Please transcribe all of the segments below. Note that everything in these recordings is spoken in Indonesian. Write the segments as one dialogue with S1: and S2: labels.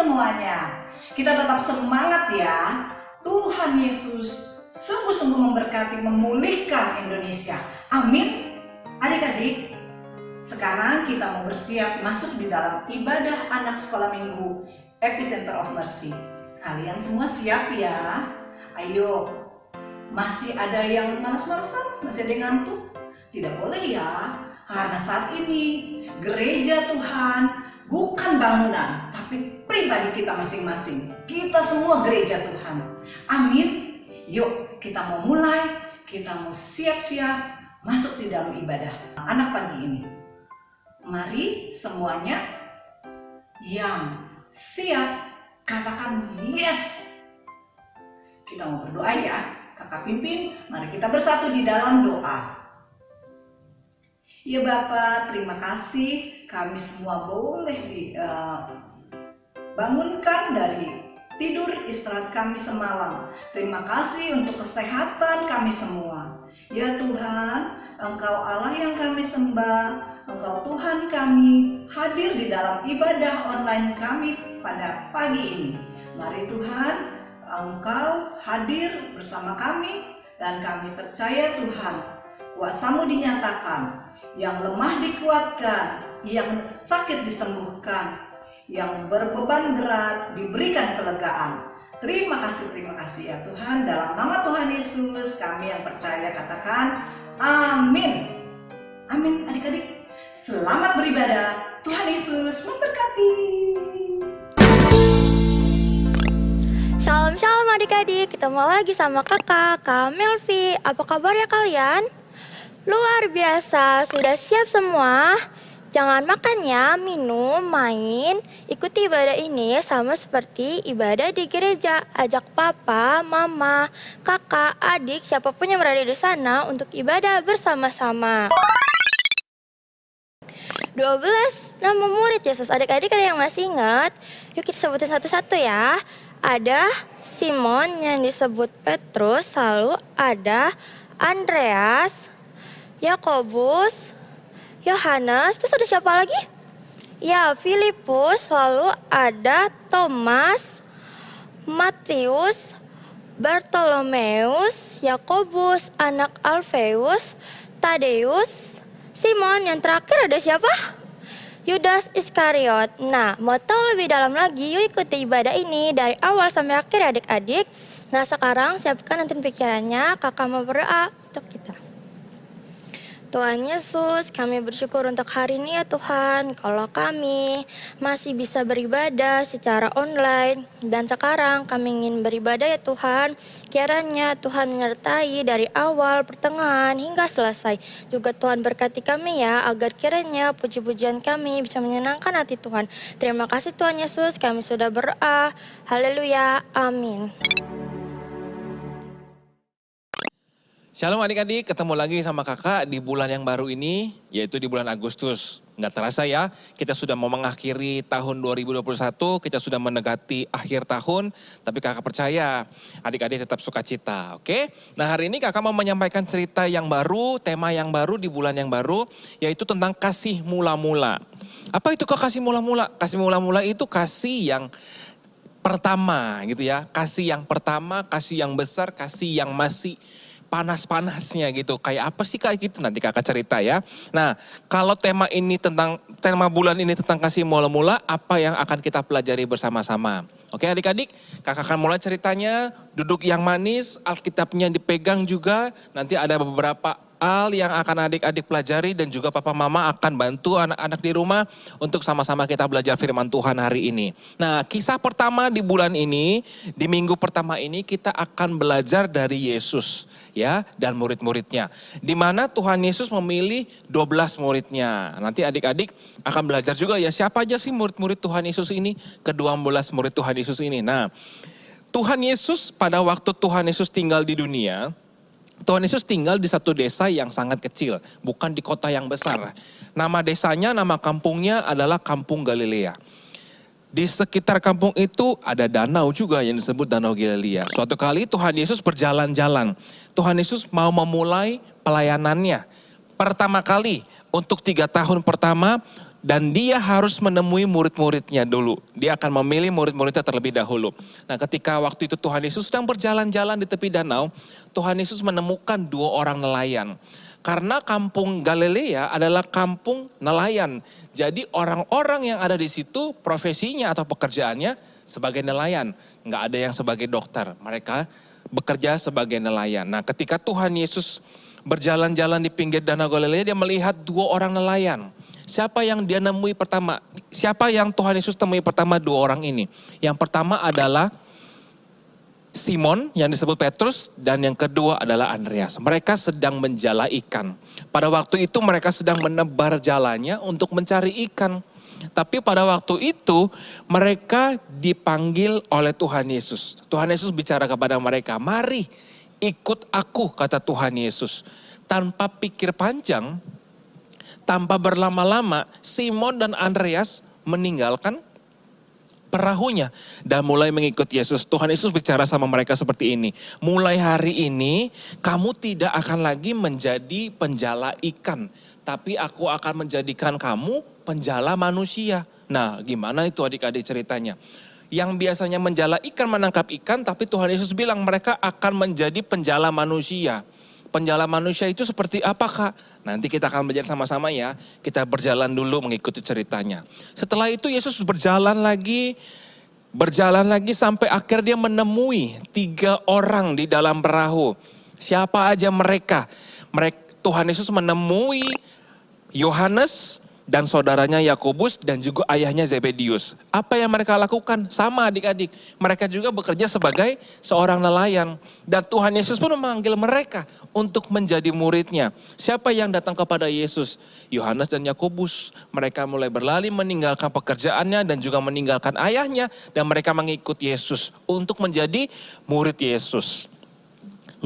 S1: semuanya. Kita tetap semangat ya. Tuhan Yesus sungguh-sungguh memberkati, memulihkan Indonesia. Amin. Adik-adik, sekarang kita mau bersiap masuk di dalam ibadah anak sekolah minggu Epicenter of Mercy. Kalian semua siap ya? Ayo. Masih ada yang malas-malasan? Masih ada yang ngantuk? Tidak boleh ya. Karena saat ini gereja Tuhan bukan bangunan, tapi pribadi kita masing-masing. Kita semua gereja Tuhan. Amin. Yuk kita mau mulai, kita mau siap-siap masuk di dalam ibadah anak pagi ini. Mari semuanya yang siap katakan yes. Kita mau berdoa ya. Kakak pimpin, mari kita bersatu di dalam doa. Ya Bapak, terima kasih kami semua boleh dibangunkan dari tidur istirahat kami semalam. Terima kasih untuk kesehatan kami semua. Ya Tuhan, Engkau Allah yang kami sembah, Engkau Tuhan kami hadir di dalam ibadah online kami pada pagi ini. Mari Tuhan, Engkau hadir bersama kami dan kami percaya Tuhan, kuasa-Mu dinyatakan, yang lemah dikuatkan, yang sakit disembuhkan, yang berbeban berat diberikan kelegaan. Terima kasih ya Tuhan. Dalam nama Tuhan Yesus kami yang percaya katakan amin. Amin adik-adik. Selamat beribadah. Tuhan Yesus memberkati.
S2: Shalom adik-adik, ketemu lagi sama kakak, Kak Melvi. Apa kabar ya kalian? Luar biasa, sudah siap semua? Jangan makan ya, minum, main. Ikuti ibadah ini sama seperti ibadah di gereja. Ajak papa, mama, kakak, adik, siapapun yang berada di sana untuk ibadah bersama-sama. 12 nama murid Yesus. Adik-adik ada yang masih ingat? Yuk kita sebutin satu-satu ya. Ada Simon yang disebut Petrus, lalu ada Andreas, Yakobus, Yohanes, terus ada siapa lagi? Ya, Filipus, lalu ada Thomas, Matius, Bartolomeus, Yakobus, anak Alfeus, Tadeus, Simon, yang terakhir ada siapa? Yudas Iskariot. Nah, mau tahu lebih dalam lagi, yuk ikuti ibadah ini dari awal sampai akhir ya adik-adik. Nah, sekarang siapkan nanti pikirannya, kakak mau berdoa untuk kita. Tuhan Yesus, kami bersyukur untuk hari ini ya Tuhan, kalau kami masih bisa beribadah secara online dan sekarang kami ingin beribadah ya Tuhan, kiranya Tuhan menyertai dari awal, pertengahan hingga selesai. Juga Tuhan berkati kami ya, agar kiranya puji-pujian kami bisa menyenangkan hati Tuhan. Terima kasih Tuhan Yesus, kami sudah berdoa. Haleluya, amin.
S3: Shalom adik-adik, ketemu lagi sama kakak di bulan yang baru ini, yaitu di bulan Agustus. Nggak terasa ya, kita sudah mau mengakhiri tahun 2021, kita sudah mendekati akhir tahun, tapi kakak percaya adik-adik tetap sukacita, oke? Nah hari ini kakak mau menyampaikan cerita yang baru, tema yang baru di bulan yang baru, yaitu tentang kasih mula-mula. Apa itu kasih mula-mula? Kasih mula-mula itu kasih yang pertama gitu ya, kasih yang pertama, kasih yang besar, kasih yang masih panas-panasnya gitu. Kayak apa sih kayak gitu? Nanti kakak cerita ya. Nah, kalau tema bulan ini tentang kasih mula-mula, apa yang akan kita pelajari bersama-sama? Oke adik-adik, kakak akan mulai ceritanya, duduk yang manis, Alkitabnya dipegang juga, nanti ada beberapa hal yang akan adik-adik pelajari dan juga papa mama akan bantu anak-anak di rumah untuk sama-sama kita belajar firman Tuhan hari ini. Nah, kisah pertama di bulan ini, di minggu pertama ini kita akan belajar dari Yesus ya dan murid-muridnya. Di mana Tuhan Yesus memilih 12 muridnya. Nanti adik-adik akan belajar juga ya siapa aja sih murid-murid Tuhan Yesus ini, ke-12 murid Tuhan Yesus ini. Nah, Tuhan Yesus pada waktu Tuhan Yesus tinggal di dunia, Tuhan Yesus tinggal di satu desa yang sangat kecil, bukan di kota yang besar. Nama desanya, nama kampungnya adalah Kampung Galilea. Di sekitar kampung itu ada danau juga yang disebut Danau Galilea. Suatu kali Tuhan Yesus berjalan-jalan. Tuhan Yesus mau memulai pelayanannya. Pertama kali untuk 3 tahun pertama Dan dia harus menemui murid-muridnya dulu. Dia akan memilih murid-muridnya terlebih dahulu. Nah, ketika waktu itu Tuhan Yesus sedang berjalan-jalan di tepi danau, Tuhan Yesus menemukan 2 orang nelayan. Karena kampung Galilea adalah kampung nelayan. Jadi orang-orang yang ada di situ profesinya atau pekerjaannya sebagai nelayan. Nggak ada yang sebagai dokter. Mereka bekerja sebagai nelayan. Nah, ketika Tuhan Yesus berjalan-jalan di pinggir danau Galilea, dia melihat 2 orang nelayan. Siapa yang dia nemui pertama? Siapa yang Tuhan Yesus temui pertama 2 orang ini? Yang pertama adalah Simon yang disebut Petrus dan yang kedua adalah Andreas. Mereka sedang menjala ikan. Pada waktu itu mereka sedang menebar jalannya untuk mencari ikan. Tapi pada waktu itu mereka dipanggil oleh Tuhan Yesus. Tuhan Yesus bicara kepada mereka, "Mari ikut aku," kata Tuhan Yesus. Tanpa pikir panjang, tanpa berlama-lama, Simon dan Andreas meninggalkan perahunya dan mulai mengikut Yesus. Tuhan Yesus bicara sama mereka seperti ini. "Mulai hari ini kamu tidak akan lagi menjadi penjala ikan, tapi aku akan menjadikan kamu penjala manusia." Nah, gimana itu adik-adik ceritanya? Yang biasanya menjala ikan, menangkap ikan, tapi Tuhan Yesus bilang mereka akan menjadi penjala manusia. Penjala manusia itu seperti apa, Kak? Nanti kita akan belajar sama-sama ya. Kita berjalan dulu mengikuti ceritanya. Setelah itu Yesus berjalan lagi sampai akhir dia menemui 3 orang di dalam perahu. Siapa aja mereka? Tuhan Yesus menemui Yohanes dan saudaranya Yakobus dan juga ayahnya Zebedius. Apa yang mereka lakukan? Sama adik-adik. Mereka juga bekerja sebagai seorang nelayan. Dan Tuhan Yesus pun memanggil mereka untuk menjadi muridnya. Siapa yang datang kepada Yesus? Yohanes dan Yakobus. Mereka mulai berlari meninggalkan pekerjaannya dan juga meninggalkan ayahnya. Dan mereka mengikut Yesus untuk menjadi murid Yesus.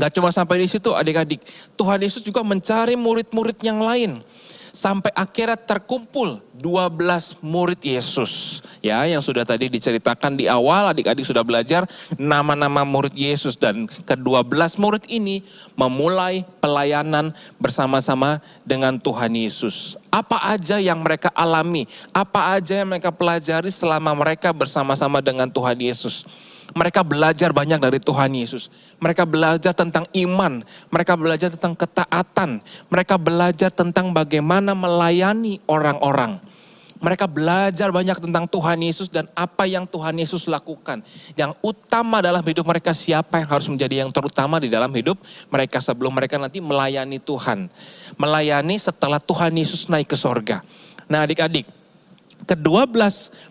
S3: Nggak cuma sampai di situ adik-adik. Tuhan Yesus juga mencari murid-murid yang lain. Sampai akhirnya terkumpul 12 murid Yesus. Ya, yang sudah tadi diceritakan di awal, adik-adik sudah belajar nama-nama murid Yesus. Dan ke-12 murid ini memulai pelayanan bersama-sama dengan Tuhan Yesus. Apa aja yang mereka alami, apa aja yang mereka pelajari selama mereka bersama-sama dengan Tuhan Yesus. Mereka belajar banyak dari Tuhan Yesus. Mereka belajar tentang iman. Mereka belajar tentang ketaatan. Mereka belajar tentang bagaimana melayani orang-orang. Mereka belajar banyak tentang Tuhan Yesus dan apa yang Tuhan Yesus lakukan. Yang utama dalam hidup mereka, siapa yang harus menjadi yang terutama di dalam hidup mereka sebelum mereka nanti melayani Tuhan. Melayani setelah Tuhan Yesus naik ke sorga. Nah adik-adik, ke-12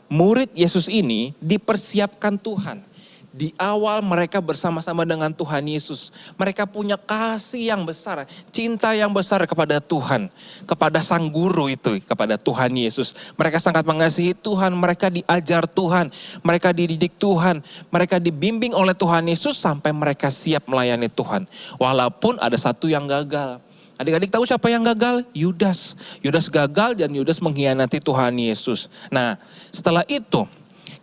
S3: murid Yesus ini dipersiapkan Tuhan. Di awal mereka bersama-sama dengan Tuhan Yesus. Mereka punya kasih yang besar, cinta yang besar kepada Tuhan. Kepada sang guru itu, kepada Tuhan Yesus. Mereka sangat mengasihi Tuhan, mereka diajar Tuhan. Mereka dididik Tuhan, mereka dibimbing oleh Tuhan Yesus sampai mereka siap melayani Tuhan. Walaupun ada satu yang gagal. Adik-adik tahu siapa yang gagal? Yudas. Yudas gagal dan Yudas mengkhianati Tuhan Yesus. Nah setelah itu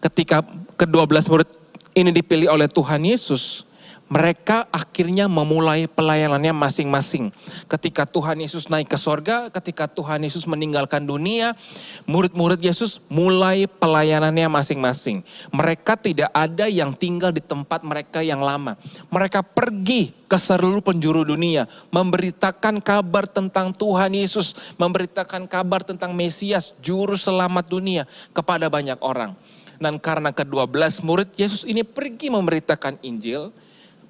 S3: ketika ke-12 murid ini dipilih oleh Tuhan Yesus, mereka akhirnya memulai pelayanannya masing-masing. Ketika Tuhan Yesus naik ke sorga, ketika Tuhan Yesus meninggalkan dunia, murid-murid Yesus mulai pelayanannya masing-masing. Mereka tidak ada yang tinggal di tempat mereka yang lama. Mereka pergi ke seluruh penjuru dunia, memberitakan kabar tentang Tuhan Yesus, memberitakan kabar tentang Mesias, juru selamat dunia kepada banyak orang. Dan karena ke-12 murid Yesus ini pergi memberitakan Injil,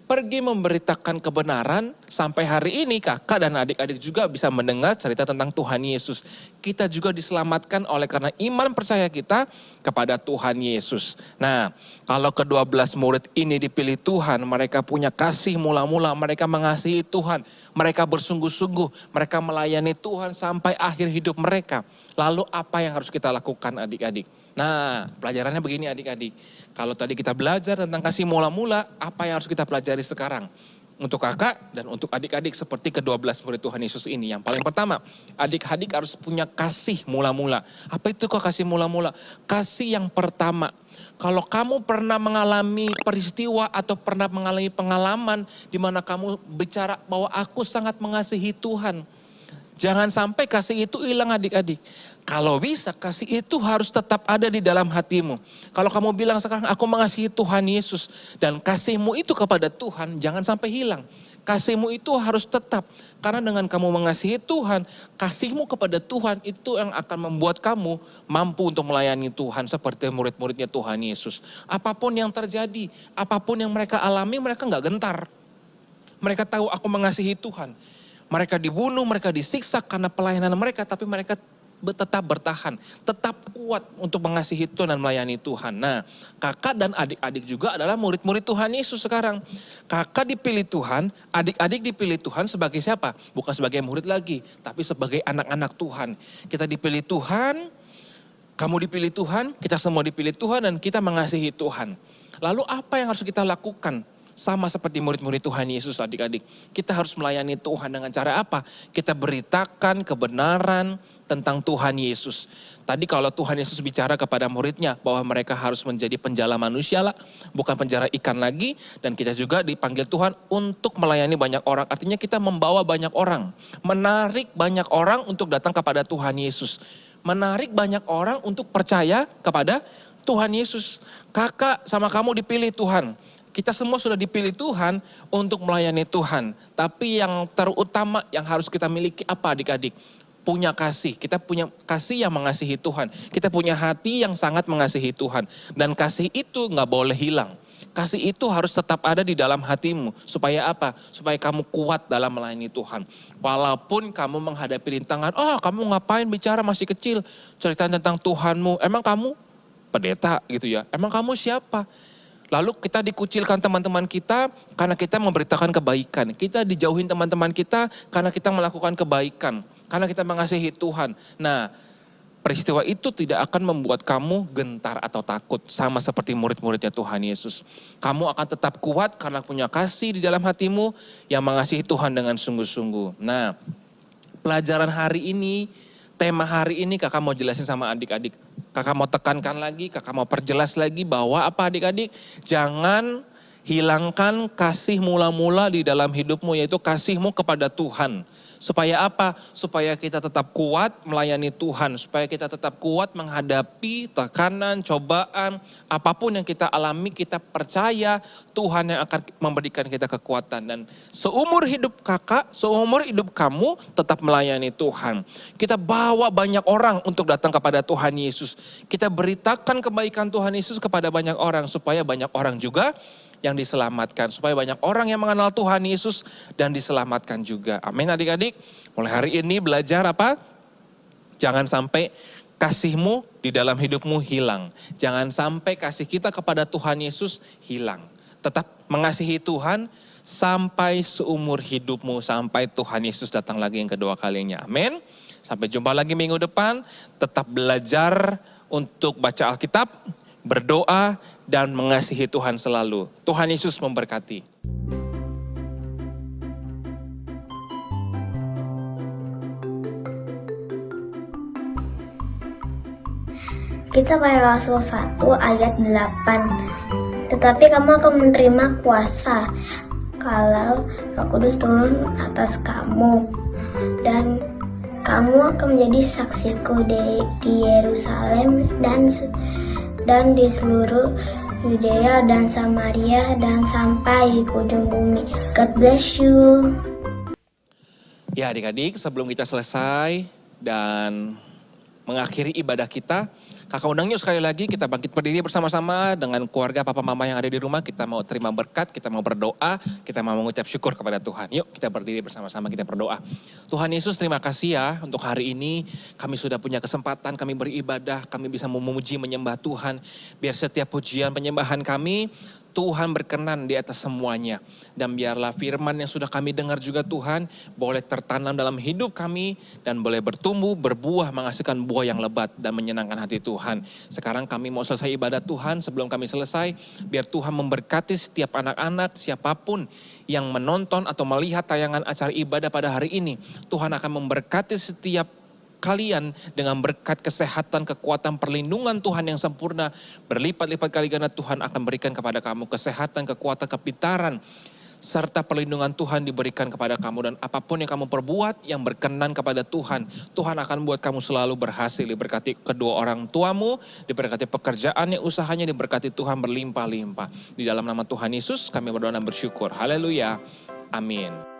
S3: pergi memberitakan kebenaran, sampai hari ini kakak dan adik-adik juga bisa mendengar cerita tentang Tuhan Yesus. Kita juga diselamatkan oleh karena iman percaya kita kepada Tuhan Yesus. Nah, kalau ke-12 murid ini dipilih Tuhan, mereka punya kasih mula-mula, mereka mengasihi Tuhan, mereka bersungguh-sungguh, mereka melayani Tuhan sampai akhir hidup mereka. Lalu apa yang harus kita lakukan adik-adik? Nah, pelajarannya begini adik-adik. Kalau tadi kita belajar tentang kasih mula-mula, apa yang harus kita pelajari sekarang? Untuk kakak dan untuk adik-adik seperti ke-12 murid Tuhan Yesus ini. Yang paling pertama, adik-adik harus punya kasih mula-mula. Apa itu kok kasih mula-mula? Kasih yang pertama. Kalau kamu pernah mengalami peristiwa atau pernah mengalami pengalaman di mana kamu bicara bahwa aku sangat mengasihi Tuhan. Jangan sampai kasih itu hilang adik-adik. Kalau bisa kasih itu harus tetap ada di dalam hatimu. Kalau kamu bilang sekarang aku mengasihi Tuhan Yesus dan kasihmu itu kepada Tuhan, jangan sampai hilang. Kasihmu itu harus tetap. Karena dengan kamu mengasihi Tuhan, kasihmu kepada Tuhan itu yang akan membuat kamu mampu untuk melayani Tuhan seperti murid-muridnya Tuhan Yesus. Apapun yang terjadi, apapun yang mereka alami, mereka gak gentar. Mereka tahu aku mengasihi Tuhan. Mereka dibunuh, mereka disiksa karena pelayanan mereka, tapi mereka tetap bertahan, tetap kuat untuk mengasihi Tuhan dan melayani Tuhan. Nah, kakak dan adik-adik juga adalah murid-murid Tuhan Yesus sekarang. Kakak dipilih Tuhan, adik-adik dipilih Tuhan sebagai siapa? Bukan sebagai murid lagi, tapi sebagai anak-anak Tuhan. Kita dipilih Tuhan, kamu dipilih Tuhan, kita semua dipilih Tuhan dan kita mengasihi Tuhan. Lalu apa yang harus kita lakukan? Sama seperti murid-murid Tuhan Yesus adik-adik. Kita harus melayani Tuhan dengan cara apa? Kita beritakan kebenaran tentang Tuhan Yesus. Tadi kalau Tuhan Yesus bicara kepada muridnya bahwa mereka harus menjadi penjala manusia lah, bukan penjala ikan lagi. Dan kita juga dipanggil Tuhan untuk melayani banyak orang. Artinya kita membawa banyak orang. Menarik banyak orang untuk datang kepada Tuhan Yesus. Menarik banyak orang untuk percaya kepada Tuhan Yesus. Kakak sama kamu dipilih Tuhan. Kita semua sudah dipilih Tuhan untuk melayani Tuhan. Tapi yang terutama yang harus kita miliki apa adik-adik? Punya kasih. Kita punya kasih yang mengasihi Tuhan. Kita punya hati yang sangat mengasihi Tuhan. Dan kasih itu gak boleh hilang. Kasih itu harus tetap ada di dalam hatimu. Supaya apa? Supaya kamu kuat dalam melayani Tuhan. Walaupun kamu menghadapi rintangan. Oh, kamu ngapain bicara masih kecil? Cerita tentang Tuhanmu. Emang kamu pendeta gitu ya? Emang kamu siapa? Lalu kita dikucilkan teman-teman kita karena kita memberitakan kebaikan. Kita dijauhin teman-teman kita karena kita melakukan kebaikan. Karena kita mengasihi Tuhan. Nah, peristiwa itu tidak akan membuat kamu gentar atau takut. Sama seperti murid-muridnya Tuhan Yesus. Kamu akan tetap kuat karena punya kasih di dalam hatimu yang mengasihi Tuhan dengan sungguh-sungguh. Nah, pelajaran hari ini, tema hari ini kakak mau jelasin sama adik-adik. Kakak mau tekankan lagi, kakak mau perjelas lagi bahwa apa adik-adik? Jangan hilangkan kasih mula-mula di dalam hidupmu, yaitu kasihmu kepada Tuhan. Supaya apa? Supaya kita tetap kuat melayani Tuhan. Supaya kita tetap kuat menghadapi tekanan, cobaan. Apapun yang kita alami, kita percaya Tuhan yang akan memberikan kita kekuatan. Dan seumur hidup kakak, seumur hidup kamu tetap melayani Tuhan. Kita bawa banyak orang untuk datang kepada Tuhan Yesus. Kita beritakan kebaikan Tuhan Yesus kepada banyak orang. Supaya banyak orang juga yang diselamatkan. Supaya banyak orang yang mengenal Tuhan Yesus dan diselamatkan juga. Amin adik-adik. Mulai hari ini belajar apa? Jangan sampai kasihmu di dalam hidupmu hilang. Jangan sampai kasih kita kepada Tuhan Yesus hilang. Tetap mengasihi Tuhan sampai seumur hidupmu. Sampai Tuhan Yesus datang lagi yang kedua kalinya. Amin. Sampai jumpa lagi minggu depan. Tetap belajar untuk baca Alkitab, berdoa, dan mengasihi Tuhan selalu. Tuhan Yesus memberkati.
S4: Kisah para Rasul 1 ayat 8. Tetapi kamu akan menerima kuasa kalau Roh Kudus turun atas kamu, dan kamu akan menjadi saksiku di Yerusalem dan di seluruh Yudea dan Samaria dan sampai ke ujung bumi. God bless you.
S3: Ya adik-adik, sebelum kita selesai dan mengakhiri ibadah kita, kakak undang yuk sekali lagi kita bangkit berdiri bersama-sama dengan keluarga papa mama yang ada di rumah. Kita mau terima berkat, kita mau berdoa, kita mau mengucap syukur kepada Tuhan. Yuk kita berdiri bersama-sama, kita berdoa. Tuhan Yesus, terima kasih ya untuk hari ini kami sudah punya kesempatan, kami beribadah, kami bisa memuji menyembah Tuhan. Biar setiap pujian penyembahan kami Tuhan berkenan di atas semuanya. Dan biarlah firman yang sudah kami dengar juga Tuhan boleh tertanam dalam hidup kami dan boleh bertumbuh, berbuah, menghasilkan buah yang lebat dan menyenangkan hati Tuhan. Sekarang kami mau selesai ibadah Tuhan. Sebelum kami selesai, biar Tuhan memberkati setiap anak-anak, siapapun yang menonton atau melihat tayangan acara ibadah pada hari ini. Tuhan akan memberkati setiap kalian dengan berkat kesehatan, kekuatan, perlindungan Tuhan yang sempurna. Berlipat-lipat kali ganda Tuhan akan berikan kepada kamu kesehatan, kekuatan, kepintaran. serta perlindungan Tuhan diberikan kepada kamu. Dan apapun yang kamu perbuat yang berkenan kepada Tuhan, Tuhan akan buat kamu selalu berhasil. Diberkati kedua orang tuamu, diberkati pekerjaannya, usahanya, diberkati Tuhan berlimpah-limpah. Di dalam nama Tuhan Yesus kami berdoa dan bersyukur. Haleluya. Amin.